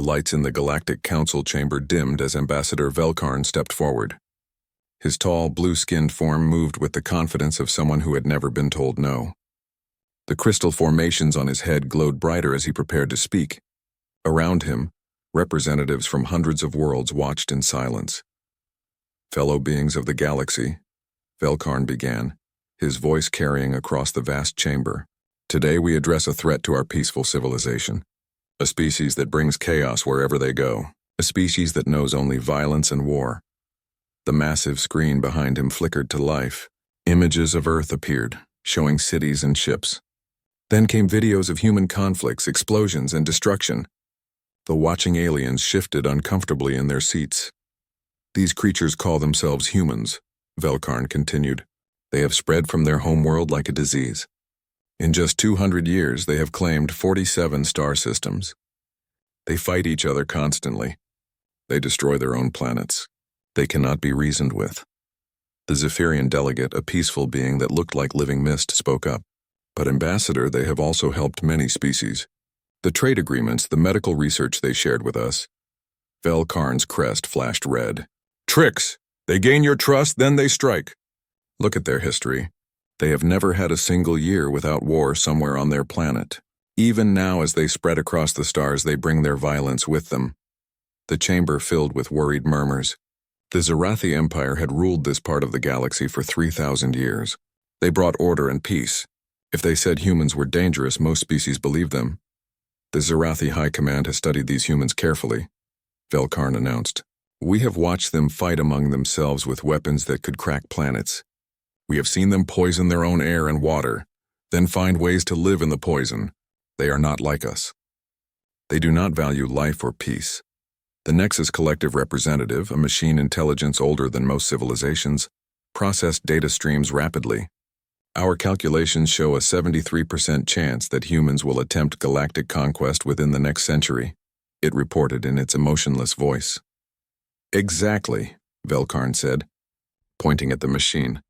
lights in the Galactic Council chamber dimmed as Ambassador Velkarn stepped forward. His tall, blue-skinned form moved with the confidence of someone who had never been told no. The crystal formations on his head glowed brighter as he prepared to speak. Around him, representatives from hundreds of worlds watched in silence. "Fellow beings of the galaxy," Velkarn began, his voice carrying across the vast chamber. "Today we address a threat to our peaceful civilization. A species that brings chaos wherever they go. A species that knows only violence and war." The massive screen behind him flickered to life. Images of Earth appeared, showing cities and ships. Then came videos of human conflicts, explosions, and destruction. The watching aliens shifted uncomfortably in their seats. "These creatures call themselves humans," Velkarn continued. "They have spread from their homeworld like a disease. In just 200 years, they have claimed 47 star systems. They fight each other constantly. They destroy their own planets. They cannot be reasoned with." The Zephyrian delegate, a peaceful being that looked like living mist, spoke up. "But Ambassador, they have also helped many species. The trade agreements, the medical research they shared with us." Velkarn's crest flashed red. "Tricks! They gain your trust, then they strike. Look at their history. They have never had a single year without war somewhere on their planet. Even now, as they spread across the stars, they bring their violence with them." The chamber filled with worried murmurs. The Zarathi Empire had ruled this part of the galaxy for 3,000 years. They brought order and peace. If they said humans were dangerous, most species believed them. "The Zarathi High Command has studied these humans carefully," Velkarn announced. "We have watched them fight among themselves with weapons that could crack planets. We have seen them poison their own air and water, then find ways to live in the poison. They are not like us. They do not value life or peace." The Nexus Collective Representative, a machine intelligence older than most civilizations, processed data streams rapidly. "Our calculations show a 73% chance that humans will attempt galactic conquest within the next century," it reported in its emotionless voice. "Exactly," Velkarn said, pointing at the machine.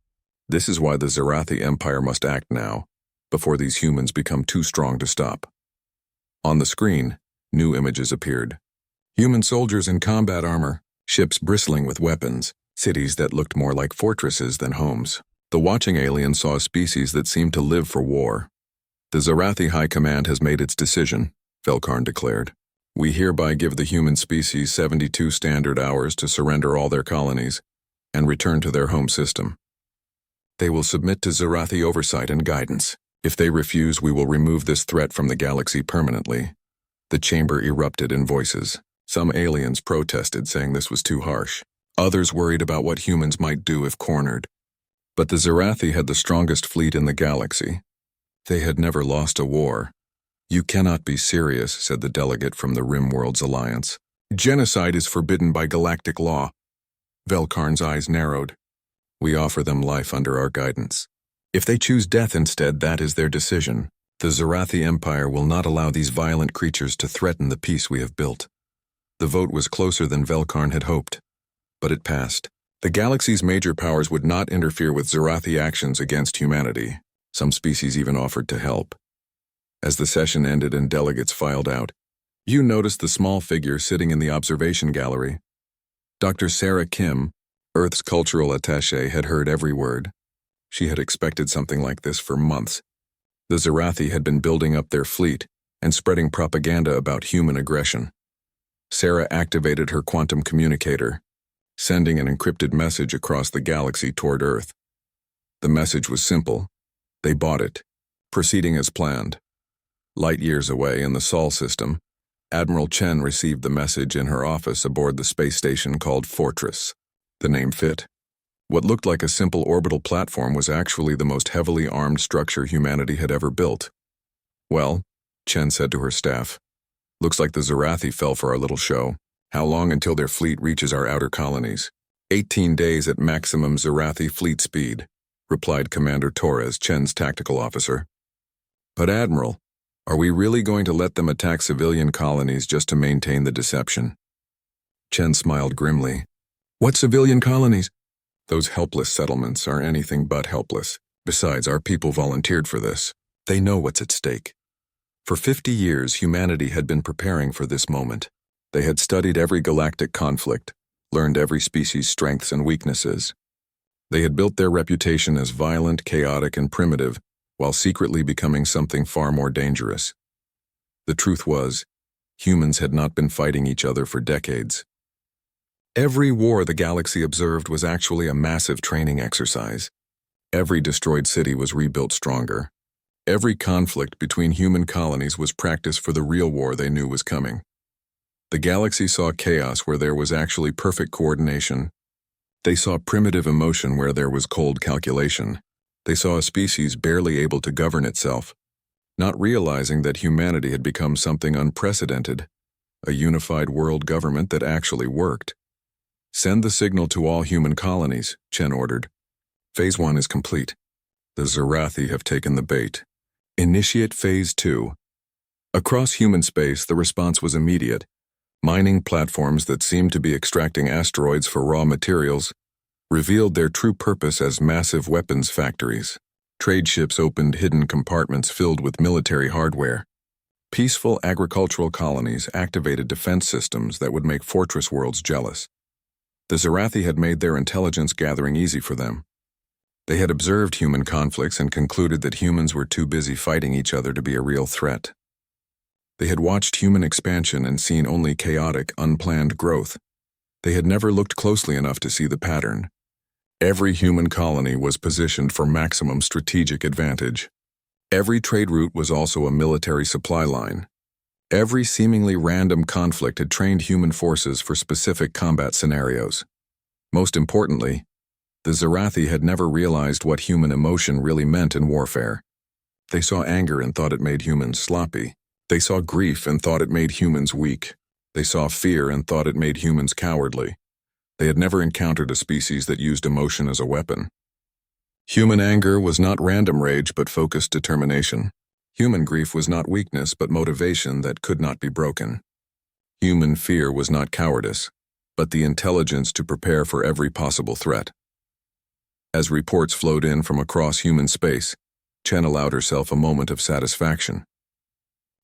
"This is why the Zarathi Empire must act now, before these humans become too strong to stop." On the screen, new images appeared. Human soldiers in combat armor, ships bristling with weapons, cities that looked more like fortresses than homes. The watching alien saw a species that seemed to live for war. "The Zarathi High Command has made its decision," Velkarn declared. "We hereby give the human species 72 standard hours to surrender all their colonies and return to their home system. They will submit to Zarathi oversight and guidance. If they refuse, we will remove this threat from the galaxy permanently." The chamber erupted in voices. Some aliens protested, saying this was too harsh. Others worried about what humans might do if cornered. But the Zarathi had the strongest fleet in the galaxy. They had never lost a war. "You cannot be serious," said the delegate from the Rimworlds Alliance. "Genocide is forbidden by galactic law." Velkarn's eyes narrowed. "We offer them life under our guidance. If they choose death instead, that is their decision. The Zarathi Empire will not allow these violent creatures to threaten the peace we have built." The vote was closer than Velkarn had hoped, but it passed. The galaxy's major powers would not interfere with Zarathi actions against humanity. Some species even offered to help. As the session ended and delegates filed out, you noticed the small figure sitting in the observation gallery. Dr. Sarah Kim, Earth's cultural attaché, had heard every word. She had expected something like this for months. The Zarathi had been building up their fleet and spreading propaganda about human aggression. Sarah activated her quantum communicator, sending an encrypted message across the galaxy toward Earth. The message was simple. They bought it, proceeding as planned. Light years away in the Sol system, Admiral Chen received the message in her office aboard the space station called Fortress. The name fit. What looked like a simple orbital platform was actually the most heavily armed structure humanity had ever built. "Well," Chen said to her staff, "looks like the Zarathi fell for our little show. How long until their fleet reaches our outer colonies?" 18 days at maximum Zarathi fleet speed," replied Commander Torres, Chen's tactical officer. "But Admiral, are we really going to let them attack civilian colonies just to maintain the deception?" Chen smiled grimly. "What civilian colonies?" "Those helpless settlements are anything but helpless. Besides, our people volunteered for this. They know what's at stake. For 50 years, humanity had been preparing for this moment. They had studied every galactic conflict, learned every species' strengths and weaknesses. They had built their reputation as violent, chaotic, and primitive, while secretly becoming something far more dangerous. The truth was, humans had not been fighting each other for decades. Every war the galaxy observed was actually a massive training exercise. Every destroyed city was rebuilt stronger. Every conflict between human colonies was practice for the real war they knew was coming. The galaxy saw chaos where there was actually perfect coordination. They saw primitive emotion where there was cold calculation. They saw a species barely able to govern itself, not realizing that humanity had become something unprecedented, a unified world government that actually worked. Send the signal to all human colonies, Chen ordered. Phase 1 is complete. The Zarathi have taken the bait. Initiate Phase 2. Across human space, the response was immediate. Mining platforms that seemed to be extracting asteroids for raw materials revealed their true purpose as massive weapons factories. Trade ships opened hidden compartments filled with military hardware. Peaceful agricultural colonies activated defense systems that would make fortress worlds jealous. The Zarathi had made their intelligence gathering easy for them. They had observed human conflicts and concluded that humans were too busy fighting each other to be a real threat. They had watched human expansion and seen only chaotic, unplanned growth. They had never looked closely enough to see the pattern. Every human colony was positioned for maximum strategic advantage. Every trade route was also a military supply line. Every seemingly random conflict had trained human forces for specific combat scenarios. Most importantly, the Zarathi had never realized what human emotion really meant in warfare. They saw anger and thought it made humans sloppy. They saw grief and thought it made humans weak. They saw fear and thought it made humans cowardly. They had never encountered a species that used emotion as a weapon. Human anger was not random rage but focused determination. Human grief was not weakness but motivation that could not be broken. Human fear was not cowardice, but the intelligence to prepare for every possible threat. As reports flowed in from across human space, Chen allowed herself a moment of satisfaction.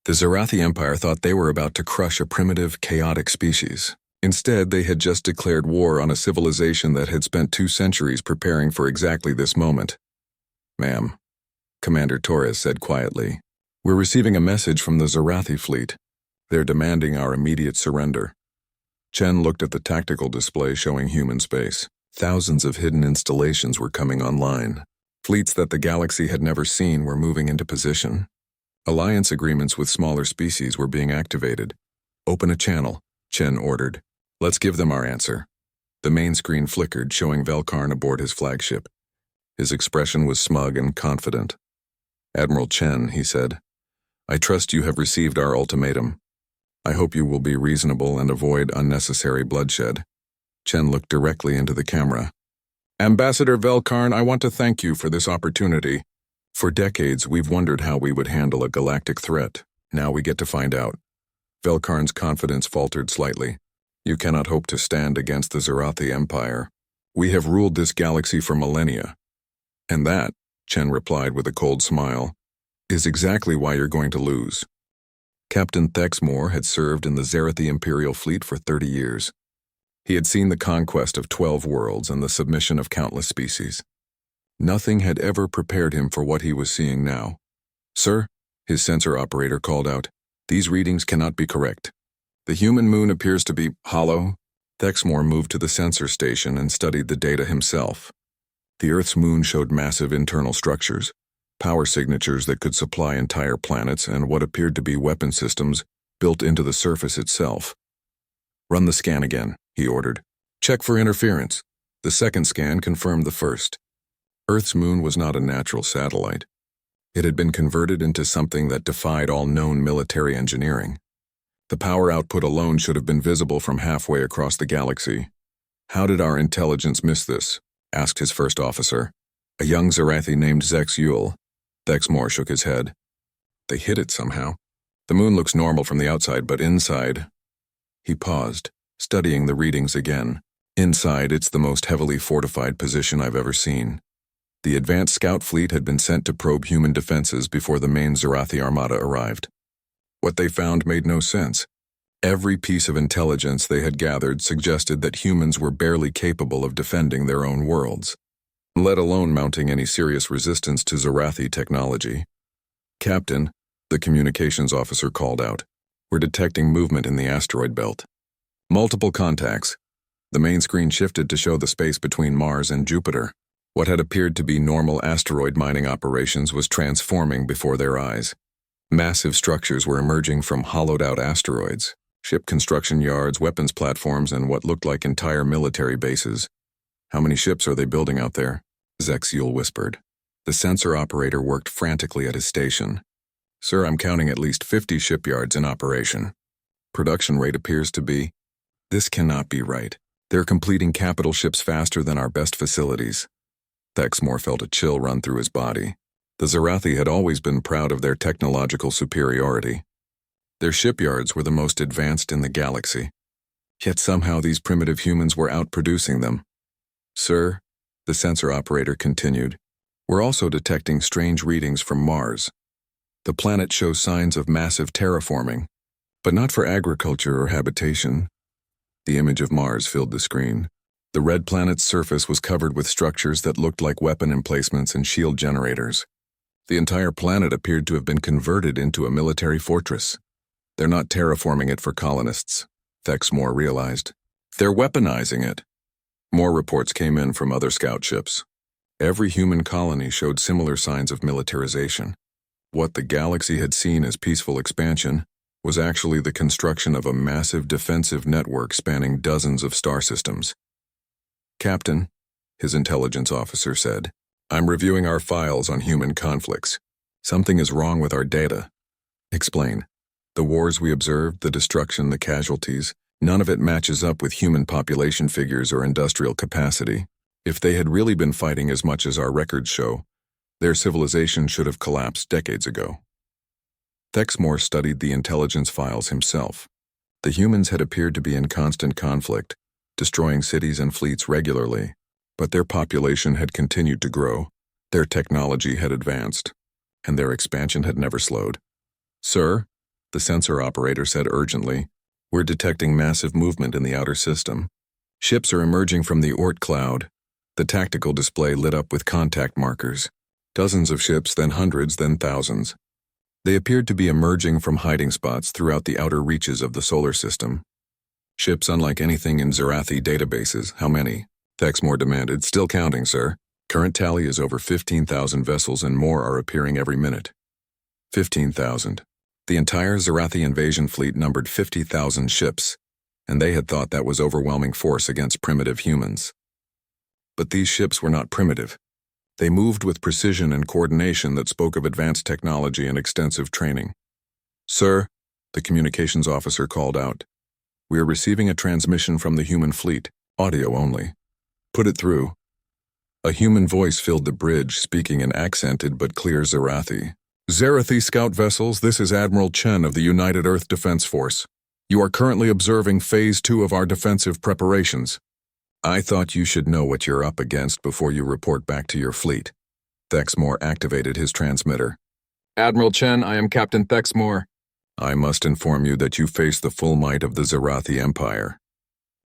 The Zarathi Empire thought they were about to crush a primitive, chaotic species. Instead, they had just declared war on a civilization that had spent 2 centuries preparing for exactly this moment. "Ma'am," Commander Torres said quietly, "we're receiving a message from the Zarathi fleet. They're demanding our immediate surrender." Chen looked at the tactical display showing human space. Thousands of hidden installations were coming online. Fleets that the galaxy had never seen were moving into position. Alliance agreements with smaller species were being activated. "Open a channel," Chen ordered. "Let's give them our answer." The main screen flickered, showing Velkarn aboard his flagship. His expression was smug and confident. "Admiral Chen," he said, "I trust you have received our ultimatum. I hope you will be reasonable and avoid unnecessary bloodshed." Chen looked directly into the camera. "Ambassador Velkarn, I want to thank you for this opportunity. For decades, we've wondered how we would handle a galactic threat. Now we get to find out." Velkarn's confidence faltered slightly. "You cannot hope to stand against the Zarathi Empire. We have ruled this galaxy for millennia." "And that," Chen replied with a cold smile, "is exactly why you're going to lose." Captain Thexmore had served in the Zarathi Imperial Fleet for 30 years. He had seen the conquest of 12 worlds and the submission of countless species. Nothing had ever prepared him for what he was seeing now. "Sir," his sensor operator called out, "these readings cannot be correct. The human moon appears to be hollow." Thexmore moved to the sensor station and studied the data himself. The Earth's moon showed massive internal structures, power signatures that could supply entire planets, and what appeared to be weapon systems built into the surface itself. "Run the scan again," he ordered. "Check for interference." The second scan confirmed the first. Earth's moon was not a natural satellite. It had been converted into something that defied all known military engineering. The power output alone should have been visible from halfway across the galaxy. "How did our intelligence miss this?" asked his first officer, a young Zarathi named Zex Yule. Thexmore shook his head. "They hid it somehow. The moon looks normal from the outside, but inside..." He paused, studying the readings again. "Inside, it's the most heavily fortified position I've ever seen. The advanced scout fleet had been sent to probe human defenses before the main Zarathi armada arrived. What they found made no sense. Every piece of intelligence they had gathered suggested that humans were barely capable of defending their own worlds, let alone mounting any serious resistance to Zarathi technology. "Captain," the communications officer called out, "we're detecting movement in the asteroid belt. Multiple contacts." The main screen shifted to show the space between Mars and Jupiter. What had appeared to be normal asteroid mining operations was transforming before their eyes. Massive structures were emerging from hollowed-out asteroids, ship construction yards, weapons platforms, and what looked like entire military bases. "How many ships are they building out there?" Zexiel whispered. The sensor operator worked frantically at his station. "Sir, I'm counting at least 50 shipyards in operation. Production rate appears to be..." "This cannot be right. They're completing capital ships faster than our best facilities." Thexmore felt a chill run through his body. The Zarathi had always been proud of their technological superiority. Their shipyards were the most advanced in the galaxy. Yet somehow these primitive humans were outproducing them. "Sir," the sensor operator continued, "we're also detecting strange readings from Mars. The planet shows signs of massive terraforming, but not for agriculture or habitation." The image of Mars filled the screen. The red planet's surface was covered with structures that looked like weapon emplacements and shield generators. The entire planet appeared to have been converted into a military fortress. "They're not terraforming it for colonists," Thexmore realized. "They're weaponizing it." More reports came in from other scout ships. Every human colony showed similar signs of militarization. What the galaxy had seen as peaceful expansion was actually the construction of a massive defensive network spanning dozens of star systems. "Captain," his intelligence officer said, "I'm reviewing our files on human conflicts. Something is wrong with our data." "Explain." "The wars we observed, the destruction, the casualties, none of it matches up with human population figures or industrial capacity. If they had really been fighting as much as our records show, their civilization should have collapsed decades ago." Thexmore studied the intelligence files himself. The humans had appeared to be in constant conflict, destroying cities and fleets regularly, but their population had continued to grow, their technology had advanced, and their expansion had never slowed. "Sir," the sensor operator said urgently, "we're detecting massive movement in the outer system. Ships are emerging from the Oort cloud." The tactical display lit up with contact markers. Dozens of ships, then hundreds, then thousands. They appeared to be emerging from hiding spots throughout the outer reaches of the solar system. "Ships unlike anything in Zarathi databases. How many?" Thexmore demanded. "Still counting, sir. Current tally is over 15,000 vessels and more are appearing every minute." 15,000. The entire Zarathi invasion fleet numbered 50,000 ships, and they had thought that was overwhelming force against primitive humans. But these ships were not primitive. They moved with precision and coordination that spoke of advanced technology and extensive training. "Sir," the communications officer called out, "we are receiving a transmission from the human fleet, audio only." "Put it through." A human voice filled the bridge, speaking in accented but clear Zarathi. "Zarathi scout vessels, this is Admiral Chen of the United Earth Defense Force. You are currently observing Phase 2 of our defensive preparations. I thought you should know what you're up against before you report back to your fleet." Thexmore activated his transmitter. "Admiral Chen, I am Captain Thexmore. I must inform you that you face the full might of the Zarathi Empire.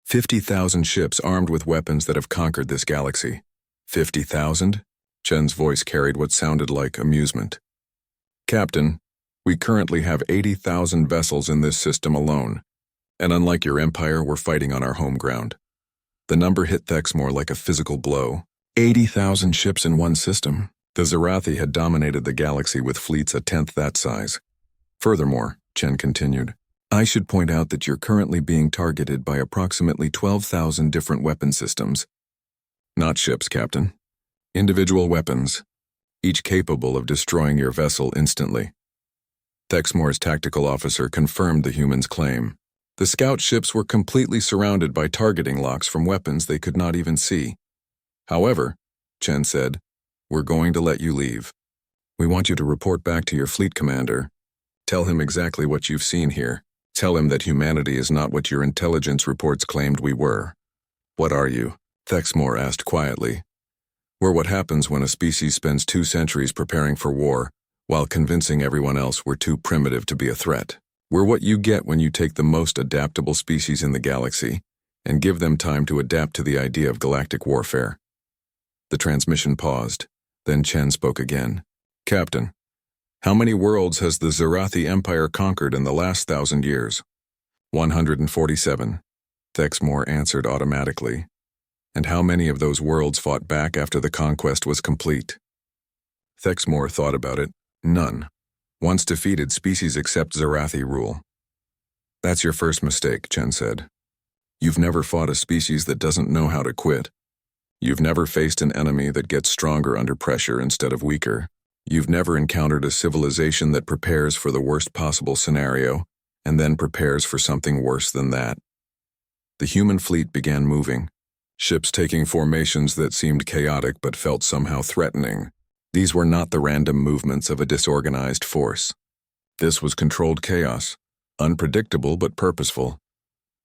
50,000 ships armed with weapons that have conquered this galaxy." 50,000? Chen's voice carried what sounded like amusement. "Captain, we currently have 80,000 vessels in this system alone, and unlike your empire, we're fighting on our home ground." The number hit Thexmore like a physical blow. 80,000 ships in one system. The Zarathi had dominated the galaxy with fleets a tenth that size. "Furthermore," Chen continued, "I should point out that you're currently being targeted by approximately 12,000 different weapon systems. Not ships, Captain. Individual weapons, each capable of destroying your vessel instantly." Thexmore's tactical officer confirmed the human's claim. The scout ships were completely surrounded by targeting locks from weapons they could not even see. "However," Chen said, "we're going to let you leave. We want you to report back to your fleet commander. Tell him exactly what you've seen here. Tell him that humanity is not what your intelligence reports claimed we were." "What are you?" Thexmore asked quietly. "We're what happens when a species spends 2 centuries preparing for war, while convincing everyone else we're too primitive to be a threat. We're what you get when you take the most adaptable species in the galaxy and give them time to adapt to the idea of galactic warfare. The transmission paused. Then Chen spoke again. Captain, how many worlds has the Zarathi Empire conquered in the last 1,000 years? 147. Thexmore answered automatically. And how many of those worlds fought back after the conquest was complete? Thexmore thought about it. None. Once defeated, species accept Zarathi rule. That's your first mistake, Chen said. You've never fought a species that doesn't know how to quit. You've never faced an enemy that gets stronger under pressure instead of weaker. You've never encountered a civilization that prepares for the worst possible scenario and then prepares for something worse than that. The human fleet began moving, ships taking formations that seemed chaotic but felt somehow threatening. These were not the random movements of a disorganized force. This was controlled chaos, unpredictable but purposeful.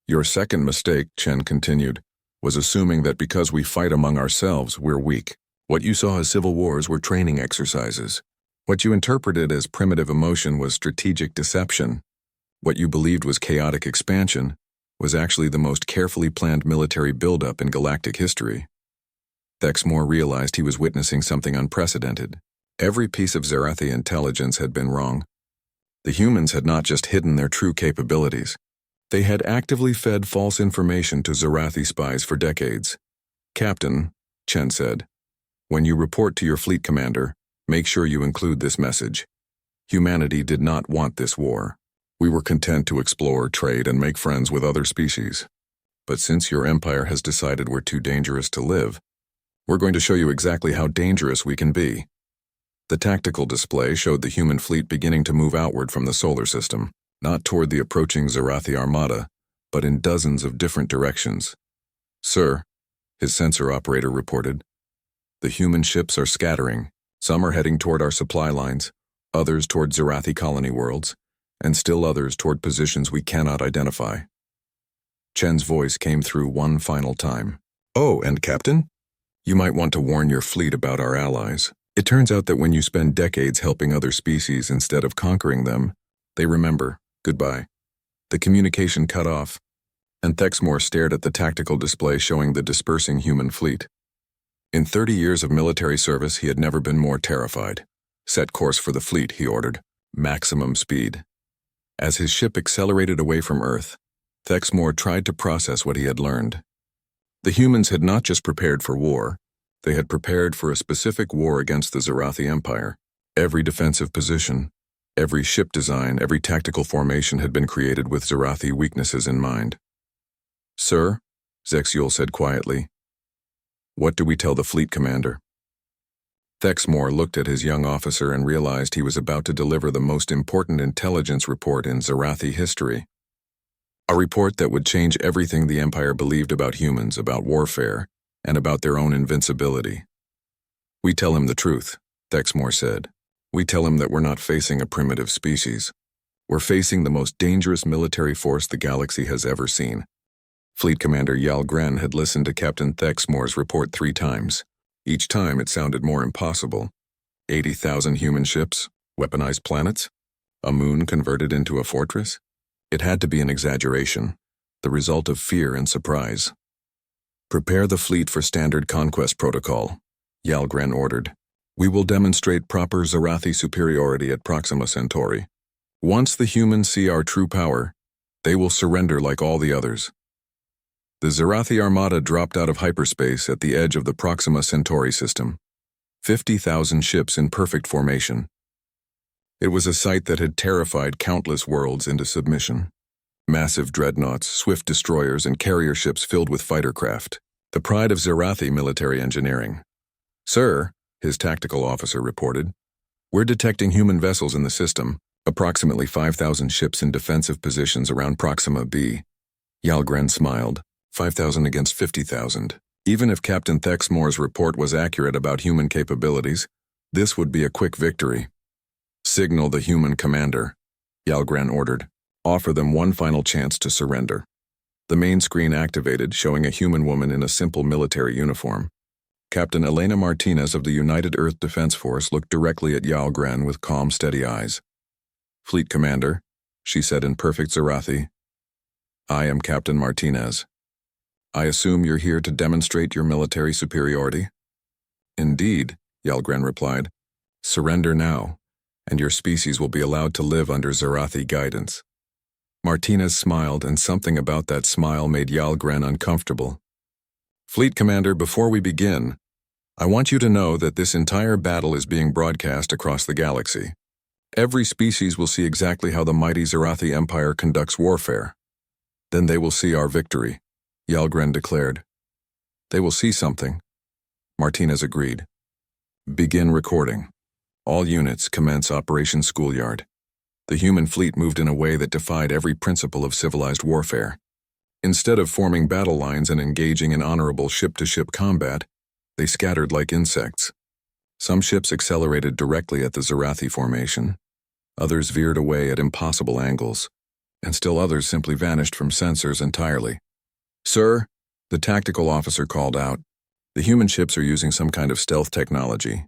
Your second mistake, Chen continued, was assuming that because we fight among ourselves, we're weak. What you saw as civil wars were training exercises. What you interpreted as primitive emotion was strategic deception. What you believed was chaotic expansion was actually the most carefully planned military buildup in galactic history. Thexmore realized he was witnessing something unprecedented. Every piece of Zarathi intelligence had been wrong. The humans had not just hidden their true capabilities. They had actively fed false information to Zarathi spies for decades. Captain, Chen said, when you report to your fleet commander, make sure you include this message. Humanity did not want this war. We were content to explore, trade, and make friends with other species. But since your empire has decided we're too dangerous to live, we're going to show you exactly how dangerous we can be. The tactical display showed the human fleet beginning to move outward from the solar system, not toward the approaching Zarathi armada, but in dozens of different directions. Sir, his sensor operator reported, the human ships are scattering. Some are heading toward our supply lines, others toward Zarathi colony worlds, and still others toward positions we cannot identify. Chen's voice came through one final time. Oh, and Captain? You might want to warn your fleet about our allies. It turns out that when you spend decades helping other species instead of conquering them, they remember. Goodbye. The communication cut off, and Thexmore stared at the tactical display showing the dispersing human fleet. In 30 years of military service, he had never been more terrified. Set course for the fleet, he ordered. Maximum speed. As his ship accelerated away from Earth, Thexmore tried to process what he had learned. The humans had not just prepared for war, they had prepared for a specific war against the Zarathi Empire. Every defensive position, every ship design, every tactical formation had been created with Zarathi weaknesses in mind. Sir, Zexiel said quietly, what do we tell the fleet commander? Thexmore looked at his young officer and realized he was about to deliver the most important intelligence report in Zarathi history. A report that would change everything the Empire believed about humans, about warfare, and about their own invincibility. We tell him the truth, Thexmore said. We tell him that we're not facing a primitive species. We're facing the most dangerous military force the galaxy has ever seen. Fleet Commander Yalgren had listened to Captain Thexmore's report 3 times. Each time it sounded more impossible. 80,000 human ships, weaponized planets, a moon converted into a fortress. It had to be an exaggeration, the result of fear and surprise. Prepare the fleet for standard conquest protocol, Yalgren ordered. We will demonstrate proper Zarathi superiority at Proxima Centauri. Once the humans see our true power, they will surrender like all the others. The Zarathi Armada dropped out of hyperspace at the edge of the Proxima Centauri system. 50,000 ships in perfect formation. It was a sight that had terrified countless worlds into submission. Massive dreadnoughts, swift destroyers, and carrier ships filled with fighter craft. The pride of Zarathi military engineering. Sir, his tactical officer reported, we're detecting human vessels in the system, approximately 5,000 ships in defensive positions around Proxima B. Yalgren smiled. 5,000 against 50,000. Even if Captain Thexmore's report was accurate about human capabilities, this would be a quick victory. Signal the human commander, Yalgren ordered. Offer them one final chance to surrender. The main screen activated, showing a human woman in a simple military uniform. Captain Elena Martinez of the United Earth Defense Force looked directly at Yalgren with calm, steady eyes. Fleet Commander, she said in perfect Zarathi. "I am Captain Martinez. I assume you're here to demonstrate your military superiority?" "Indeed," Yalgren replied. "Surrender now, and your species will be allowed to live under Zarathi guidance." Martinez smiled, and something about that smile made Yalgren uncomfortable. "Fleet Commander, before we begin, I want you to know that this entire battle is being broadcast across the galaxy. Every species will see exactly how the mighty Zarathi Empire conducts warfare. Then they will see our victory," Yalgren declared. "They will see something," Martinez agreed. "Begin recording. All units commence Operation Schoolyard." The human fleet moved in a way that defied every principle of civilized warfare. Instead of forming battle lines and engaging in honorable ship-to-ship combat, they scattered like insects. Some ships accelerated directly at the Zarathi formation, others veered away at impossible angles, and still others simply vanished from sensors entirely. "Sir," the tactical officer called out, "the human ships are using some kind of stealth technology.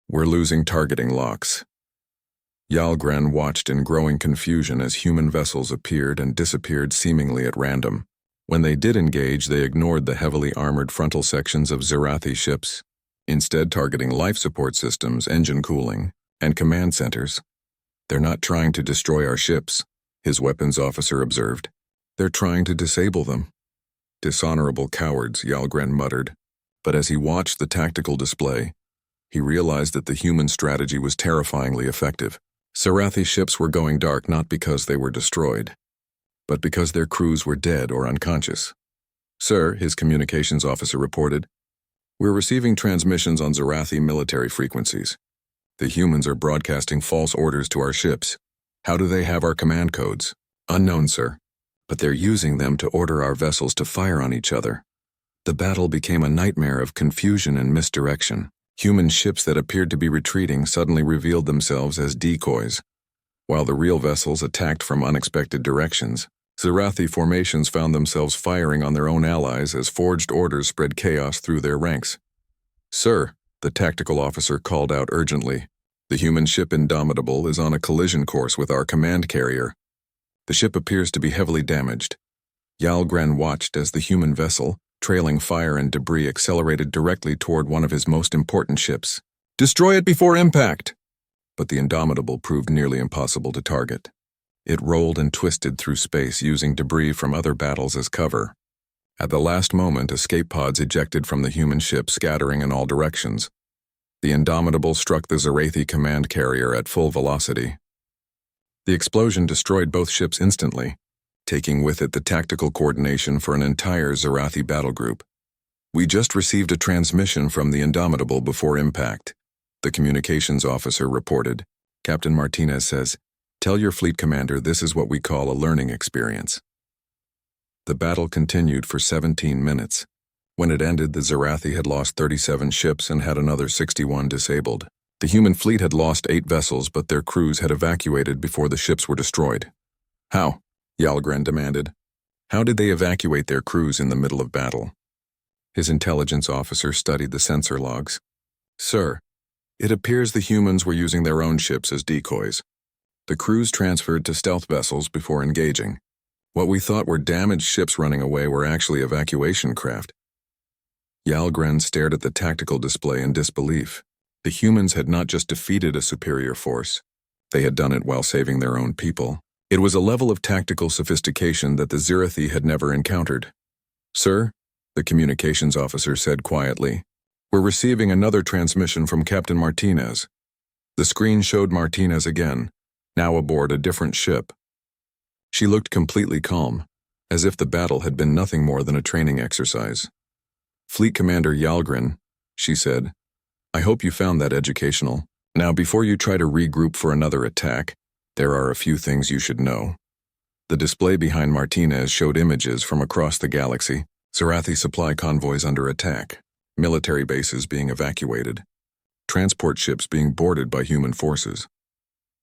We're losing targeting locks." Yalgren watched in growing confusion as human vessels appeared and disappeared seemingly at random. When they did engage, they ignored the heavily armored frontal sections of Zarathi ships, instead targeting life support systems, engine cooling, and command centers. "They're not trying to destroy our ships," his weapons officer observed. "They're trying to disable them." "Dishonorable cowards," Yalgren muttered. But as he watched the tactical display, he realized that the human strategy was terrifyingly effective. Zarathi ships were going dark not because they were destroyed, but because their crews were dead or unconscious. "Sir," his communications officer reported, "we're receiving transmissions on Zarathi military frequencies. The humans are broadcasting false orders to our ships. How do they have our command codes?" "Unknown, sir, but they're using them to order our vessels to fire on each other." The battle became a nightmare of confusion and misdirection. Human ships that appeared to be retreating suddenly revealed themselves as decoys, while the real vessels attacked from unexpected directions. Zarathi formations found themselves firing on their own allies as forged orders spread chaos through their ranks. "Sir," the tactical officer called out urgently, "the human ship Indomitable is on a collision course with our command carrier. The ship appears to be heavily damaged." Yalgren watched as the human vessel, trailing fire and debris, accelerated directly toward one of his most important ships. "Destroy it before impact!" But the Indomitable proved nearly impossible to target. It rolled and twisted through space using debris from other battles as cover. At the last moment, escape pods ejected from the human ship, scattering in all directions. The Indomitable struck the Zarathi command carrier at full velocity. The explosion destroyed both ships instantly, taking with it the tactical coordination for an entire Zarathi battle group. "We just received a transmission from the Indomitable before impact," the communications officer reported. "Captain Martinez says, 'Tell your fleet commander this is what we call a learning experience.'" The battle continued for 17 minutes. When it ended, the Zarathi had lost 37 ships and had another 61 disabled. The human fleet had lost 8 vessels, but their crews had evacuated before the ships were destroyed. "How?" Yalgren demanded. "How did they evacuate their crews in the middle of battle?" His intelligence officer studied the sensor logs. "Sir, it appears the humans were using their own ships as decoys. The crews transferred to stealth vessels before engaging. What we thought were damaged ships running away were actually evacuation craft." Yalgren stared at the tactical display in disbelief. The humans had not just defeated a superior force, they had done it while saving their own people. It was a level of tactical sophistication that the Zarathi had never encountered. "Sir," the communications officer said quietly, "we're receiving another transmission from Captain Martinez." The screen showed Martinez again, now aboard a different ship. She looked completely calm, as if the battle had been nothing more than a training exercise. "Fleet Commander Yalgren," she said, "I hope you found that educational. Now, before you try to regroup for another attack, there are a few things you should know." The display behind Martinez showed images from across the galaxy: Zarathi supply convoys under attack, military bases being evacuated, transport ships being boarded by human forces.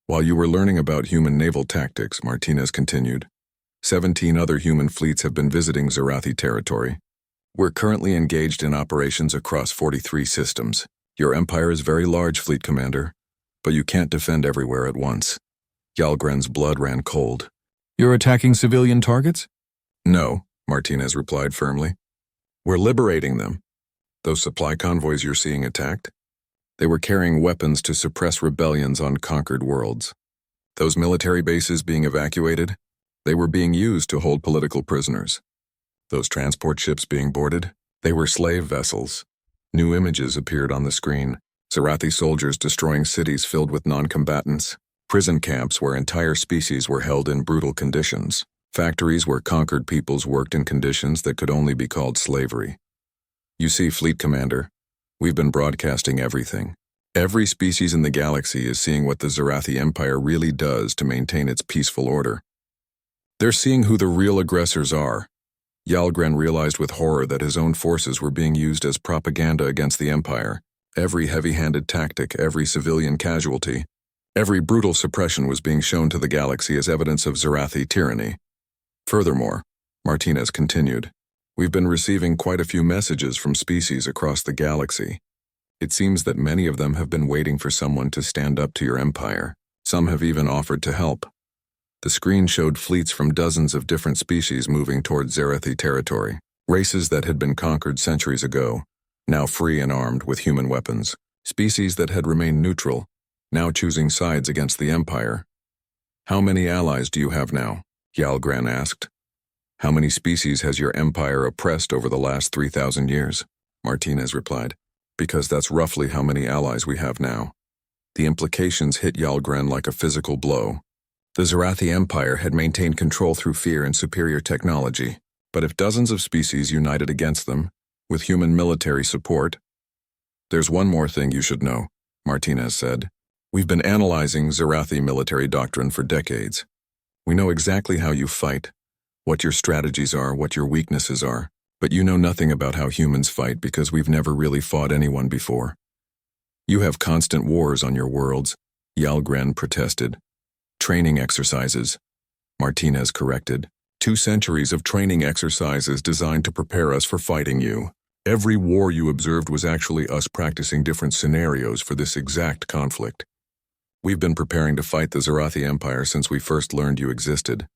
"While you were learning about human naval tactics," Martinez continued, 17 other human fleets have been visiting Zarathi territory. We're currently engaged in operations across 43 systems. Your empire is very large, Fleet Commander, but you can't defend everywhere at once." Yalgren's blood ran cold. You're attacking civilian targets? No, Martinez replied firmly. We're liberating them. Those supply convoys you're seeing attacked? They were carrying weapons to suppress rebellions on conquered worlds. Those military bases being evacuated? They were being used to hold political prisoners. Those transport ships being boarded? They were slave vessels. New images appeared on the screen. Zarathi soldiers destroying cities filled with non-combatants. Prison camps where entire species were held in brutal conditions. Factories where conquered peoples worked in conditions that could only be called slavery. You see, Fleet Commander, we've been broadcasting everything. Every species in the galaxy is seeing what the Zarathi Empire really does to maintain its peaceful order. They're seeing who the real aggressors are. Yalgren realized with horror that his own forces were being used as propaganda against the Empire. Every heavy-handed tactic, every civilian casualty, every brutal suppression was being shown to the galaxy as evidence of Zarathi tyranny. Furthermore, Martinez continued, we've been receiving quite a few messages from species across the galaxy. It seems that many of them have been waiting for someone to stand up to your empire. Some have even offered to help. The screen showed fleets from dozens of different species moving toward Zarathi territory, races that had been conquered centuries ago, now free and armed with human weapons, species that had remained neutral, now choosing sides against the Empire. How many allies do you have now? Yalgren asked. How many species has your empire oppressed over the last 3,000 years? Martinez replied. Because that's roughly how many allies we have now. The implications hit Yalgren like a physical blow. The Zarathi Empire had maintained control through fear and superior technology, but if dozens of species united against them, with human military support... There's one more thing you should know, Martinez said. We've been analyzing Zarathi military doctrine for decades. We know exactly how you fight, what your strategies are, what your weaknesses are, but you know nothing about how humans fight because we've never really fought anyone before. You have constant wars on your worlds, Yalgren protested. Training exercises, Martinez corrected. 2 centuries of training exercises designed to prepare us for fighting you. Every war you observed was actually us practicing different scenarios for this exact conflict. We've been preparing to fight the Zarathi Empire since we first learned you existed.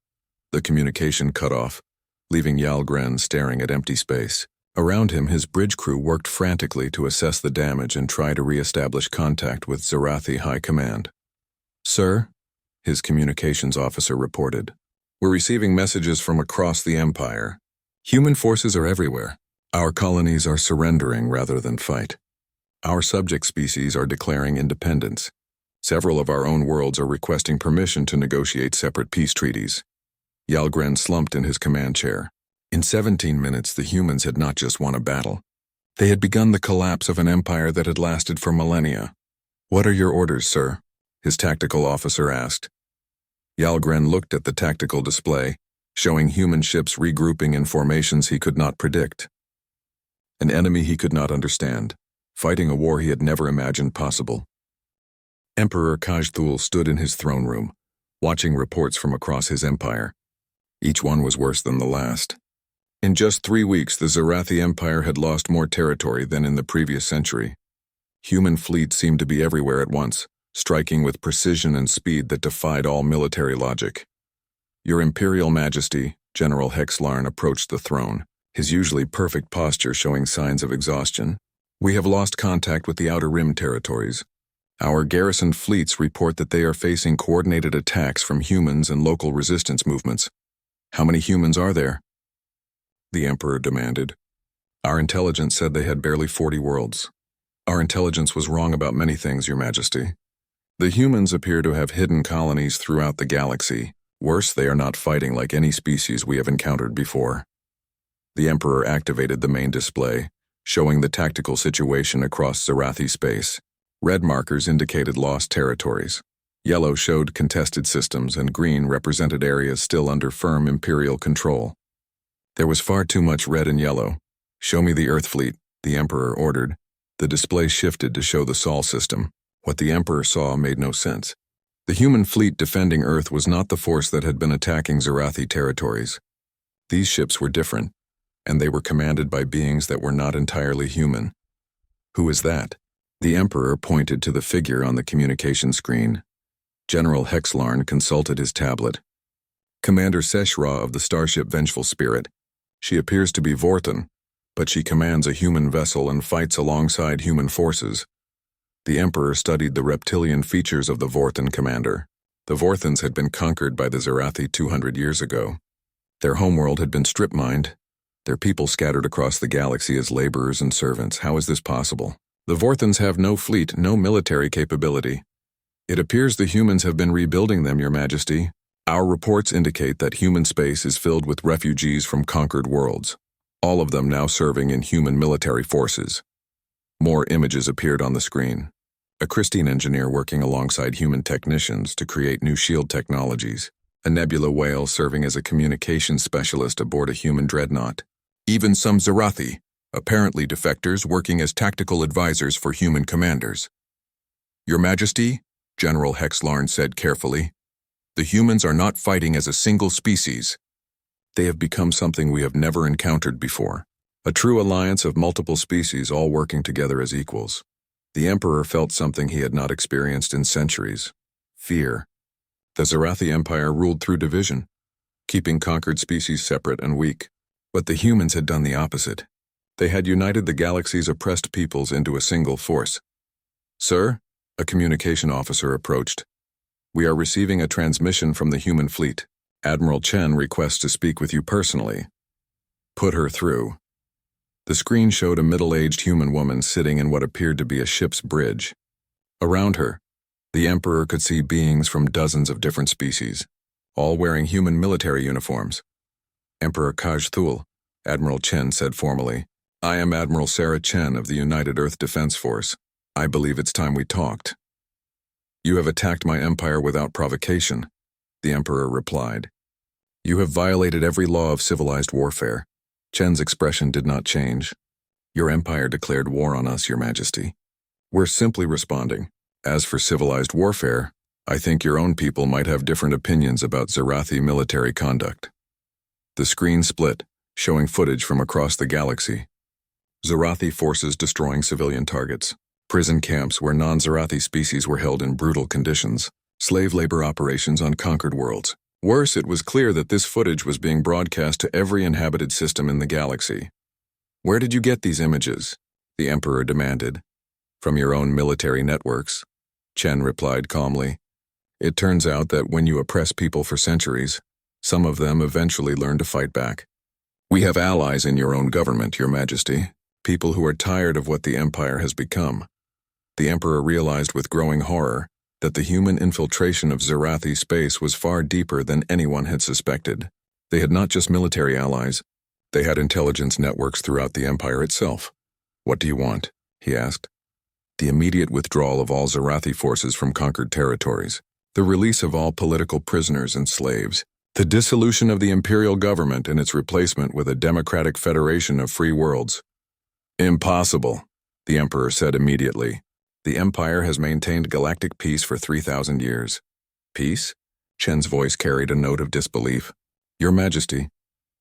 The communication cut off, leaving Yalgren staring at empty space. Around him, his bridge crew worked frantically to assess the damage and try to re-establish contact with Zarathi High Command. Sir, his communications officer reported, we're receiving messages from across the Empire. Human forces are everywhere. Our colonies are surrendering rather than fight. Our subject species are declaring independence. Several of our own worlds are requesting permission to negotiate separate peace treaties. Yalgren slumped in his command chair. In 17 minutes, the humans had not just won a battle. They had begun the collapse of an empire that had lasted for millennia. What are your orders, sir? His tactical officer asked. Yalgren looked at the tactical display, showing human ships regrouping in formations he could not predict. An enemy he could not understand, fighting a war he had never imagined possible. Emperor Kajthul stood in his throne room, watching reports from across his empire. Each one was worse than the last. In just 3 weeks, the Zarathi Empire had lost more territory than in the previous century. Human fleets seemed to be everywhere at once, striking with precision and speed that defied all military logic. Your Imperial Majesty, General Hexlarn approached the throne, his usually perfect posture showing signs of exhaustion. We have lost contact with the Outer Rim territories. Our garrisoned fleets report that they are facing coordinated attacks from humans and local resistance movements. How many humans are there? The Emperor demanded. Our intelligence said they had barely 40 worlds. Our intelligence was wrong about many things, Your Majesty. The humans appear to have hidden colonies throughout the galaxy. Worse, they are not fighting like any species we have encountered before. The Emperor activated the main display, showing the tactical situation across Zarathi space. Red markers indicated lost territories. Yellow showed contested systems, and green represented areas still under firm Imperial control. There was far too much red and yellow. Show me the Earth fleet, the Emperor ordered. The display shifted to show the Sol system. What the Emperor saw made no sense. The human fleet defending Earth was not the force that had been attacking Zarathi territories. These ships were different, and they were commanded by beings that were not entirely human. Who is that? The Emperor pointed to the figure on the communication screen. General Hexlarn consulted his tablet. Commander Seshra of the starship Vengeful Spirit. She appears to be Vorten, but she commands a human vessel and fights alongside human forces. The Emperor studied the reptilian features of the Vorten commander. The Vorthens had been conquered by the Zerathi 200 years ago. Their homeworld had been strip-mined, their people scattered across the galaxy as laborers and servants. How is this possible? The Vorthens have no fleet, no military capability. It appears the humans have been rebuilding them, Your Majesty. Our reports indicate that human space is filled with refugees from conquered worlds, all of them now serving in human military forces. More images appeared on the screen. A Christine engineer working alongside human technicians to create new shield technologies. A nebula whale serving as a communications specialist aboard a human dreadnought. Even some Zerathi, apparently defectors working as tactical advisors for human commanders. Your Majesty, General Hexlarn said carefully, the humans are not fighting as a single species. They have become something we have never encountered before. A true alliance of multiple species all working together as equals. The Emperor felt something he had not experienced in centuries. Fear. The Zerathi Empire ruled through division, keeping conquered species separate and weak. But the humans had done the opposite. They had united the galaxy's oppressed peoples into a single force. Sir, a communication officer approached. We are receiving a transmission from the human fleet. Admiral Chen requests to speak with you personally. Put her through. The screen showed a middle-aged human woman sitting in what appeared to be a ship's bridge. Around her, the Emperor could see beings from dozens of different species, all wearing human military uniforms. Emperor Kaj Thul, Admiral Chen said formally, I am Admiral Sarah Chen of the United Earth Defense Force. I believe it's time we talked. You have attacked my empire without provocation, the Emperor replied. You have violated every law of civilized warfare. Chen's expression did not change. Your empire declared war on us, Your Majesty. We're simply responding. As for civilized warfare, I think your own people might have different opinions about Zerathi military conduct. The screen split, showing footage from across the galaxy. Zerathi forces destroying civilian targets. Prison camps where non-Zerathi species were held in brutal conditions. Slave labor operations on conquered worlds. Worse, it was clear that this footage was being broadcast to every inhabited system in the galaxy. Where did you get these images? The Emperor demanded. From your own military networks, Chen replied calmly. It turns out that when you oppress people for centuries, some of them eventually learn to fight back. We have allies in your own government, Your Majesty, people who are tired of what the Empire has become. The Emperor realized with growing horror that the human infiltration of Zerathi space was far deeper than anyone had suspected. They had not just military allies, they had intelligence networks throughout the Empire itself. What do you want? He asked. The immediate withdrawal of all Zerathi forces from conquered territories, the release of all political prisoners and slaves, the dissolution of the imperial government and its replacement with a democratic federation of free worlds. Impossible, the Emperor said immediately. The Empire has maintained galactic peace for 3,000 years. Peace? Chen's voice carried a note of disbelief. Your Majesty,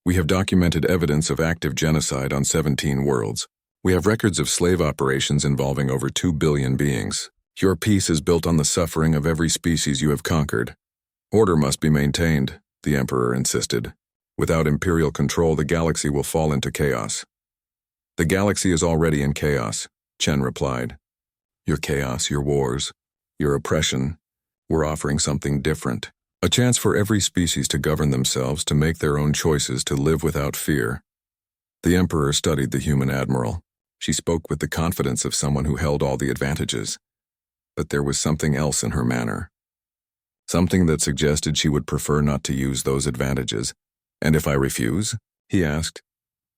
we have documented evidence of active genocide on 17 worlds. We have records of slave operations involving over 2 billion beings. Your peace is built on the suffering of every species you have conquered. Order must be maintained, the Emperor insisted. Without imperial control, the galaxy will fall into chaos. The galaxy is already in chaos, Chen replied. Your chaos, your wars, your oppression, we're offering something different. A chance for every species to govern themselves, to make their own choices, to live without fear. The Emperor studied the human admiral. She spoke with the confidence of someone who held all the advantages. But there was something else in her manner. Something that suggested she would prefer not to use those advantages. And if I refuse? He asked.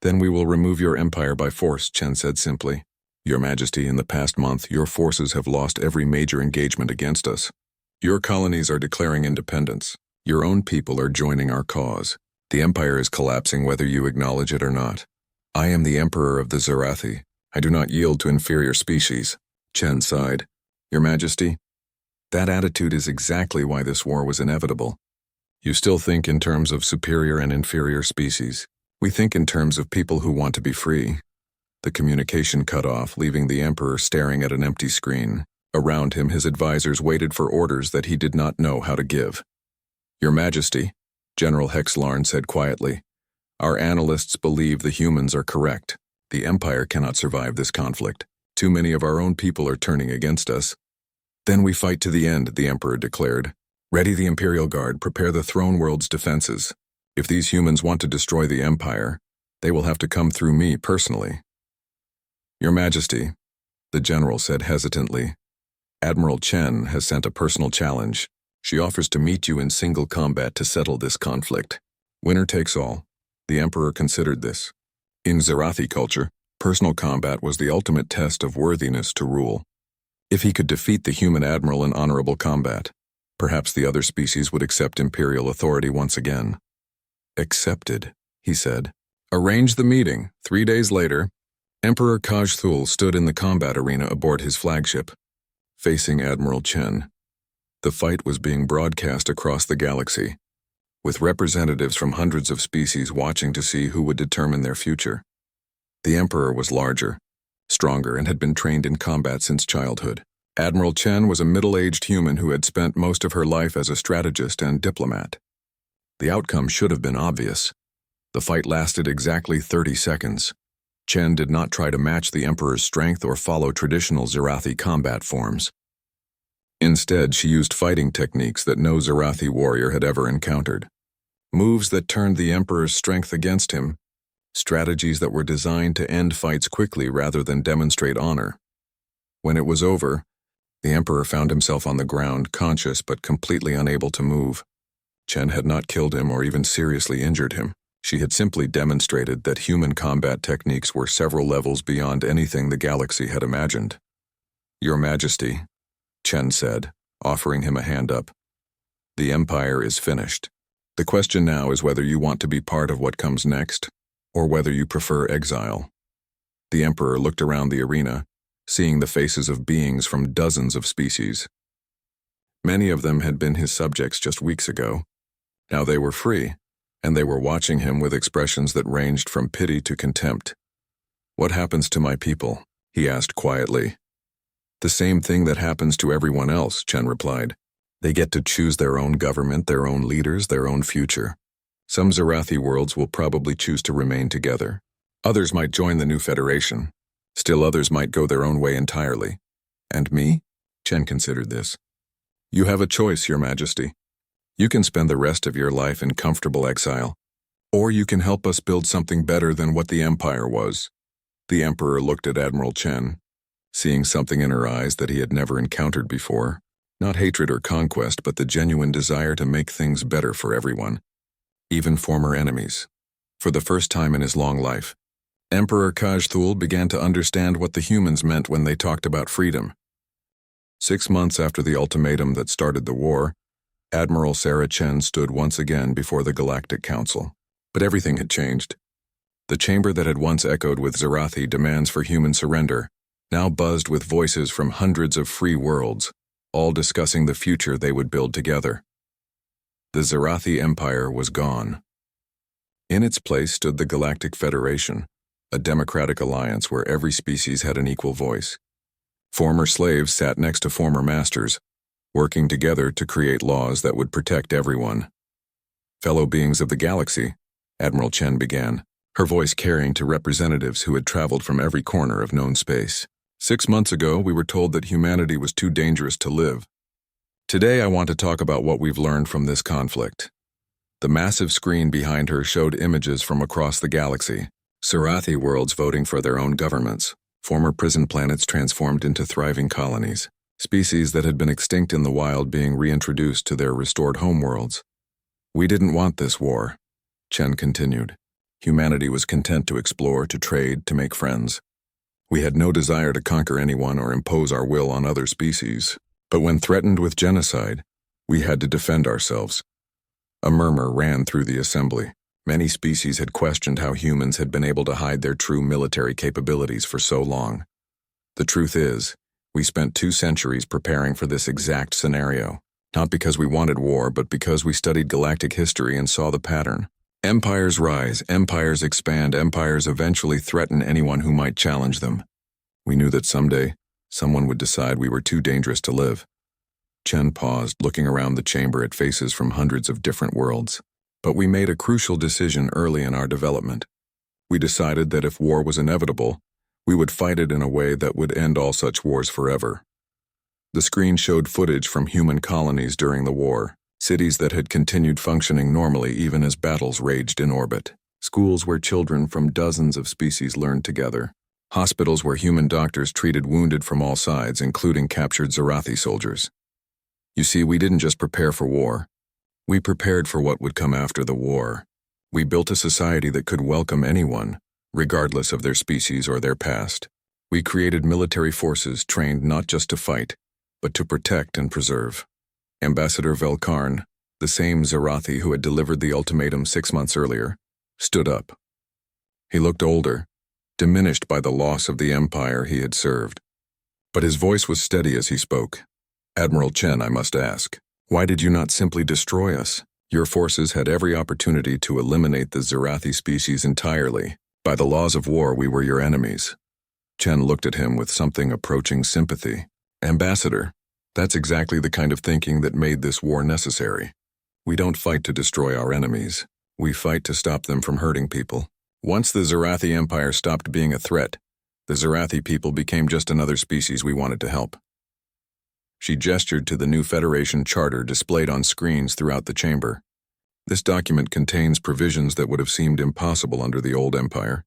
Then we will remove your empire by force, Chen said simply. Your Majesty, in the past month, your forces have lost every major engagement against us. Your colonies are declaring independence. Your own people are joining our cause. The Empire is collapsing whether you acknowledge it or not. I am the Emperor of the Zerathi. I do not yield to inferior species. Chen sighed. Your Majesty, that attitude is exactly why this war was inevitable. You still think in terms of superior and inferior species. We think in terms of people who want to be free. The communication cut off, leaving the Emperor staring at an empty screen. Around him, his advisors waited for orders that he did not know how to give. Your Majesty, General Hexlarn said quietly. Our analysts believe the humans are correct. The Empire cannot survive this conflict. Too many of our own people are turning against us. Then we fight to the end, the Emperor declared. Ready the Imperial Guard, prepare the throne world's defenses. If these humans want to destroy the Empire, they will have to come through me personally. Your Majesty, the general said hesitantly, Admiral Chen has sent a personal challenge. She offers to meet you in single combat to settle this conflict. Winner takes all. The Emperor considered this. In Zarathi culture, personal combat was the ultimate test of worthiness to rule. If he could defeat the human admiral in honorable combat, perhaps the other species would accept imperial authority once again. Accepted, he said. Arrange the meeting. 3 days later, Emperor Kajthul stood in the combat arena aboard his flagship, facing Admiral Chen. The fight was being broadcast across the galaxy, with representatives from hundreds of species watching to see who would determine their future. The Emperor was larger, stronger, and had been trained in combat since childhood. Admiral Chen was a middle-aged human who had spent most of her life as a strategist and diplomat. The outcome should have been obvious. The fight lasted exactly 30 seconds. Chen did not try to match the Emperor's strength or follow traditional Zarathi combat forms. Instead, she used fighting techniques that no Zarathi warrior had ever encountered. Moves that turned the Emperor's strength against him. Strategies that were designed to end fights quickly rather than demonstrate honor. When it was over, the Emperor found himself on the ground, conscious but completely unable to move. Chen had not killed him or even seriously injured him. She had simply demonstrated that human combat techniques were several levels beyond anything the galaxy had imagined. Your Majesty, Chen said, offering him a hand up. The Empire is finished. The question now is whether you want to be part of what comes next, or whether you prefer exile. The Emperor looked around the arena, seeing the faces of beings from dozens of species. Many of them had been his subjects just weeks ago. Now they were free, and they were watching him with expressions that ranged from pity to contempt. What happens to my people? He asked quietly. The same thing that happens to everyone else, Chen replied. They get to choose their own government, their own leaders, their own future. Some Zarathi worlds will probably choose to remain together. Others might join the new federation. Still others might go their own way entirely. And me? Chen considered this. You have a choice, Your Majesty. You can spend the rest of your life in comfortable exile, or you can help us build something better than what the Empire was. The Emperor looked at Admiral Chen, seeing something in her eyes that he had never encountered before. Not hatred or conquest, but the genuine desire to make things better for everyone, even former enemies. For the first time in his long life, Emperor Kajthul began to understand what the humans meant when they talked about freedom. 6 months after the ultimatum that started the war, Admiral Sarah Chen stood once again before the Galactic Council. But everything had changed. The chamber that had once echoed with Zarathi demands for human surrender now buzzed with voices from hundreds of free worlds, all discussing the future they would build together. The Zarathi Empire was gone. In its place stood the Galactic Federation, a democratic alliance where every species had an equal voice. Former slaves sat next to former masters, working together to create laws that would protect everyone. Fellow beings of the galaxy, Admiral Chen began, her voice carrying to representatives who had traveled from every corner of known space. 6 months ago, we were told that humanity was too dangerous to live. Today, I want to talk about what we've learned from this conflict. The massive screen behind her showed images from across the galaxy, Zarathi worlds voting for their own governments, former prison planets transformed into thriving colonies, species that had been extinct in the wild being reintroduced to their restored homeworlds. We didn't want this war, Chen continued. Humanity was content to explore, to trade, to make friends. We had no desire to conquer anyone or impose our will on other species. But when threatened with genocide, we had to defend ourselves. A murmur ran through the assembly. Many species had questioned how humans had been able to hide their true military capabilities for so long. The truth is, we spent 2 centuries preparing for this exact scenario, not because we wanted war, but because we studied galactic history and saw the pattern. Empires rise, empires expand, empires eventually threaten anyone who might challenge them. We knew that someday, someone would decide we were too dangerous to live. Chen paused, looking around the chamber at faces from hundreds of different worlds. But we made a crucial decision early in our development. We decided that if war was inevitable, we would fight it in a way that would end all such wars forever. The screen showed footage from human colonies during the war, cities that had continued functioning normally even as battles raged in orbit, schools where children from dozens of species learned together, hospitals where human doctors treated wounded from all sides, including captured Zarathi soldiers. You see, we didn't just prepare for war. We prepared for what would come after the war. We built a society that could welcome anyone, regardless of their species or their past. We created military forces trained not just to fight, but to protect and preserve. Ambassador Velkarn, the same Zarathi who had delivered the ultimatum 6 months earlier, stood up. He looked older, diminished by the loss of the empire he had served. But his voice was steady as he spoke. "Admiral Chen, I must ask, why did you not simply destroy us? Your forces had every opportunity to eliminate the Zarathi species entirely. By the laws of war, we were your enemies." Chen looked at him with something approaching sympathy. "Ambassador, that's exactly the kind of thinking that made this war necessary. We don't fight to destroy our enemies. We fight to stop them from hurting people. Once the Zarathi Empire stopped being a threat, the Zarathi people became just another species we wanted to help." She gestured to the new Federation charter displayed on screens throughout the chamber. This document contains provisions that would have seemed impossible under the old empire.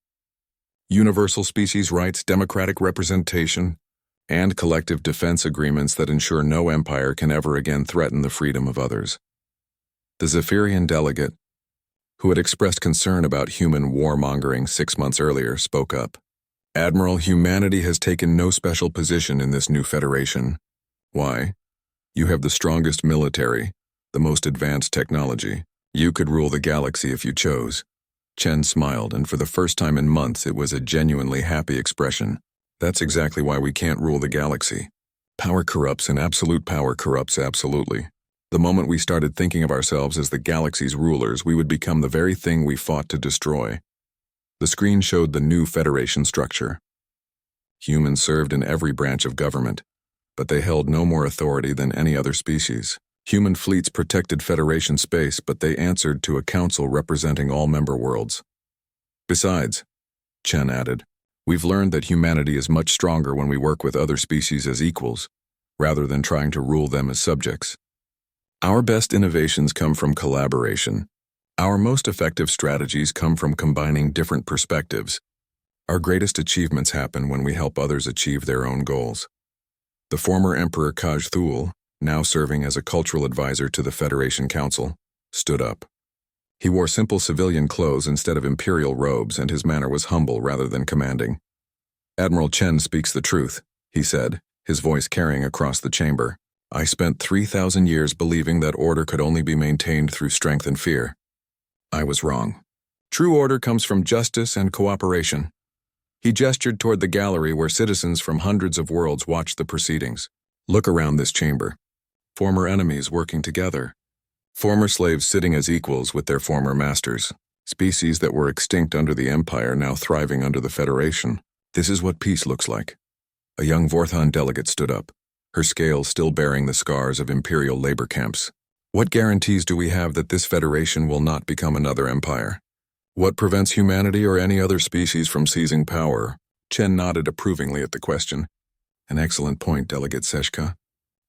Universal species rights, democratic representation, and collective defense agreements that ensure no empire can ever again threaten the freedom of others. The Zephyrian delegate, who had expressed concern about human warmongering 6 months earlier, spoke up. "Admiral, humanity has taken no special position in this new federation. Why? You have the strongest military, the most advanced technology. You could rule the galaxy if you chose." Chen smiled, and for the first time in months it was a genuinely happy expression. "That's exactly why we can't rule the galaxy. Power corrupts, and absolute power corrupts absolutely. The moment we started thinking of ourselves as the galaxy's rulers, we would become the very thing we fought to destroy." The screen showed the new Federation structure. Humans served in every branch of government, but they held no more authority than any other species. Human fleets protected Federation space, but they answered to a council representing all member worlds. "Besides," Chen added, "we've learned that humanity is much stronger when we work with other species as equals, rather than trying to rule them as subjects. Our best innovations come from collaboration. Our most effective strategies come from combining different perspectives. Our greatest achievements happen when we help others achieve their own goals." The former Emperor Kaj Thul, now serving as a cultural advisor to the Federation Council, stood up. He wore simple civilian clothes instead of imperial robes, and his manner was humble rather than commanding. "Admiral Chen speaks the truth," he said, his voice carrying across the chamber. "I spent 3,000 years believing that order could only be maintained through strength and fear. I was wrong. True order comes from justice and cooperation." He gestured toward the gallery where citizens from hundreds of worlds watched the proceedings. "Look around this chamber. Former enemies working together. Former slaves sitting as equals with their former masters. Species that were extinct under the Empire now thriving under the Federation. This is what peace looks like." A young Vorthon delegate stood up, her scales still bearing the scars of imperial labor camps. "What guarantees do we have that this Federation will not become another empire? What prevents humanity or any other species from seizing power?" Chen nodded approvingly at the question. "An excellent point, Delegate Seshka.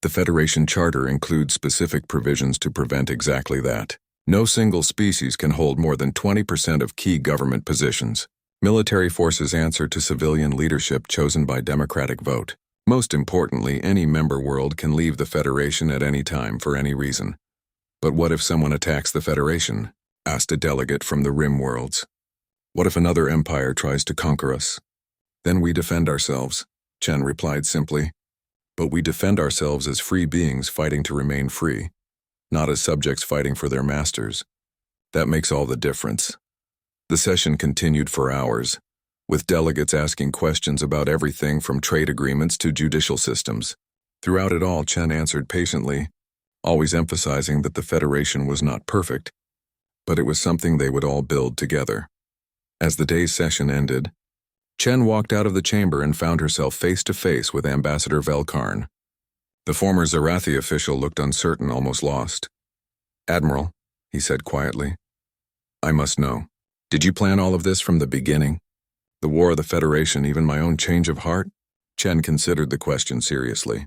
The Federation Charter includes specific provisions to prevent exactly that. No single species can hold more than 20% of key government positions. Military forces answer to civilian leadership chosen by democratic vote. Most importantly, any member world can leave the Federation at any time for any reason." "But what if someone attacks the Federation?" asked a delegate from the Rim worlds. "What if another empire tries to conquer us?" "Then we defend ourselves," Chen replied simply. "But we defend ourselves as free beings fighting to remain free, not as subjects fighting for their masters. That makes all the difference." The session continued for hours, with delegates asking questions about everything from trade agreements to judicial systems. Throughout it all, Chen answered patiently, always emphasizing that the Federation was not perfect, but it was something they would all build together. As the day's session ended, Chen walked out of the chamber and found herself face to face with Ambassador Velkarn. The former Zarathi official looked uncertain, almost lost. "Admiral," he said quietly, I must know. Did you plan all of this from the beginning? The War of the Federation, even my own change of heart? Chen considered the question seriously.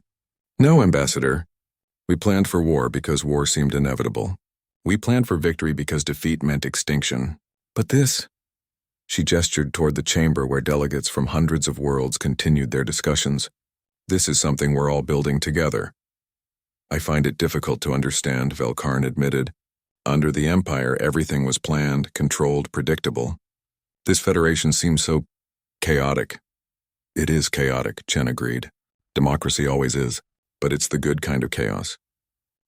No, Ambassador. We planned for war because war seemed inevitable. We planned for victory because defeat meant extinction. But this... She gestured toward the chamber where delegates from hundreds of worlds continued their discussions. This is something we're all building together. I find it difficult to understand, Velkarn admitted. Under the Empire, everything was planned, controlled, predictable. This Federation seems so chaotic. It is chaotic, Chen agreed. Democracy always is, but it's the good kind of chaos.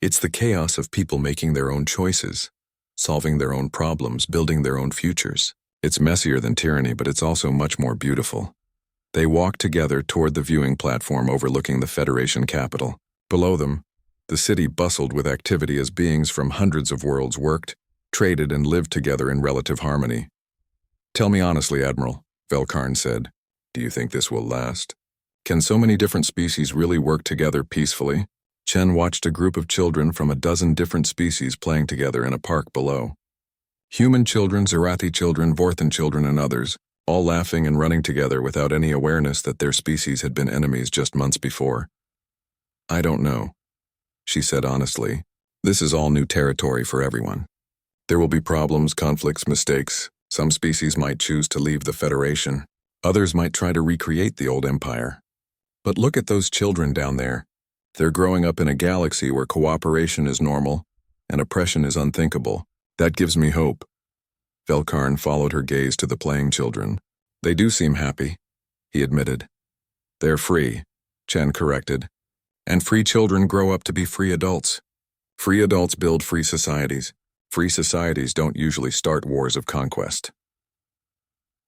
It's the chaos of people making their own choices, solving their own problems, building their own futures. It's messier than tyranny, but it's also much more beautiful. They walked together toward the viewing platform overlooking the Federation capital. Below them, the city bustled with activity as beings from hundreds of worlds worked, traded, and lived together in relative harmony. Tell me honestly, Admiral, Velkarn said. Do you think this will last? Can so many different species really work together peacefully? Chen watched a group of children from a dozen different species playing together in a park below. Human children, Zerathi children, Vorthan children, and others, all laughing and running together without any awareness that their species had been enemies just months before. I don't know, she said honestly. This is all new territory for everyone. There will be problems, conflicts, mistakes. Some species might choose to leave the Federation. Others might try to recreate the old empire. But look at those children down there. They're growing up in a galaxy where cooperation is normal and oppression is unthinkable. That gives me hope. Velkarn followed her gaze to the playing children. They do seem happy, he admitted. They're free, Chen corrected. And free children grow up to be free adults. Free adults build free societies. Free societies don't usually start wars of conquest.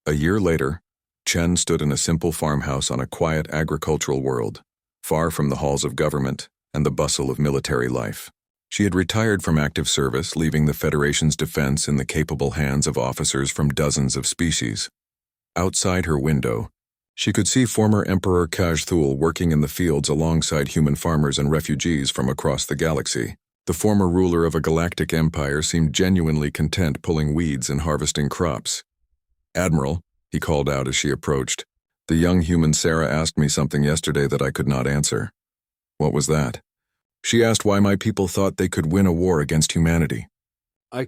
A year later, Chen stood in a simple farmhouse on a quiet agricultural world, far from the halls of government and the bustle of military life. She had retired from active service, leaving the Federation's defense in the capable hands of officers from dozens of species. Outside her window, she could see former Emperor Kajthul working in the fields alongside human farmers and refugees from across the galaxy. The former ruler of a galactic empire seemed genuinely content pulling weeds and harvesting crops. Admiral, he called out as she approached, the young human Sarah asked me something yesterday that I could not answer. What was that? She asked why my people thought they could win a war against humanity. I